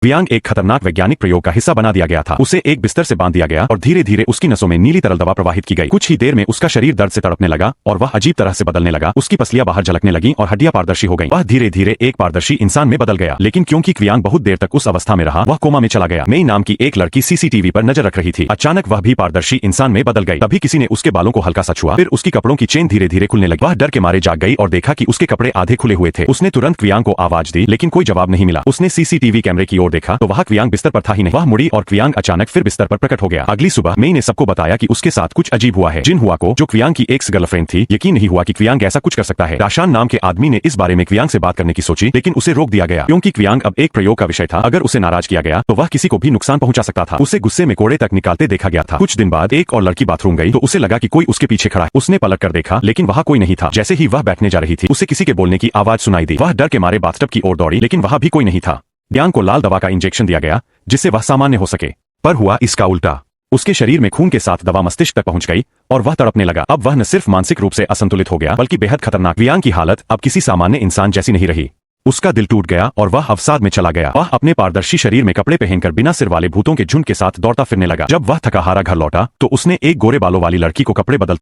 क्वियांग एक खतरनाक वैज्ञानिक प्रयोग का हिस्सा बना दिया गया था। उसे एक बिस्तर से बांध दिया गया और धीरे धीरे उसकी नसों में नीली तरल दवा प्रवाहित की गई। कुछ ही देर में उसका शरीर दर्द से तड़पने लगा और वह अजीब तरह से बदलने लगा। उसकी पसलियां बाहर झलकने लगीं और हड्डियां पारदर्शी हो गईं। वह धीरे धीरे एक पारदर्शी इंसान में बदल गया। लेकिन क्योंकि क्वियांग बहुत देर तक उस अवस्था में रहा, वह कोमा में चला गया। मेई नाम की एक लड़की सीसीटीवी पर नजर रख रही थी। अचानक वह भी पारदर्शी इंसान में बदल गई। तभी किसी ने उसके बालों को हल्का सा छुआ, फिर उसकी कपड़ों की चेन धीरे धीरे खुलने लगी। वह डर के मारे जाग गई और देखा कि उसके कपड़े आधे खुले हुए थे। उसने तुरंत क्वियांग को आवाज दी, लेकिन कोई जवाब नहीं मिला। उसने सीसीटीवी कैमरे की ओर देखा तो वह क्वियांग बिस्तर पर था ही नहीं। वह मुड़ी और क्वियांग अचानक फिर बिस्तर पर प्रकट हो गया। अगली सुबह मेई ने सबको बताया कि उसके साथ कुछ अजीब हुआ है। जिन हुआ को, जो क्वियांग की एक्स गर्लफ्रेंड थी, यकीन नहीं हुआ कि क्वियांग ऐसा कुछ कर सकता है। राशान नाम के आदमी ने इस बारे में क्वियांग से बात करने की सोची, लेकिन उसे रोक दिया गया क्योंकि क्वियांग अब एक प्रयोग का विषय था। अगर उसे नाराज किया गया तो वह किसी को भी नुकसान पहुंचा सकता था। उसे गुस्से में कोड़े तक निकालते देखा गया था। कुछ दिन बाद एक और लड़की बाथरूम गई तो उसे लगा कि कोई उसके पीछे खड़ा है। उसने पलट कर देखा, लेकिन वहां कोई नहीं था। जैसे ही वह बैठने जा रही थी, उसे किसी के बोलने की आवाज सुनाई दी। वह डर के मारे बाथटब की ओर दौड़ी, लेकिन वहां भी कोई नहीं था। क्वियांग को लाल दवा का इंजेक्शन दिया गया जिससे वह सामान्य हो सके, पर हुआ इसका उल्टा। उसके शरीर में खून के साथ दवा मस्तिष्क तक पहुंच गई और वह तड़पने लगा। अब वह न सिर्फ मानसिक रूप से असंतुलित हो गया, बल्कि बेहद खतरनाक। क्वियांग की हालत अब किसी सामान्य इंसान जैसी नहीं रही। उसका दिल टूट गया और वह अवसाद में चला गया। वह अपने पारदर्शी शरीर में कपड़े पहनकर बिना सिर वाले भूतों के झुंड के साथ दौड़ता फिरने लगा। जब वह थका हारा घर लौटा तो उसने एक गोरे बालों वाली लड़की को कपड़े बदल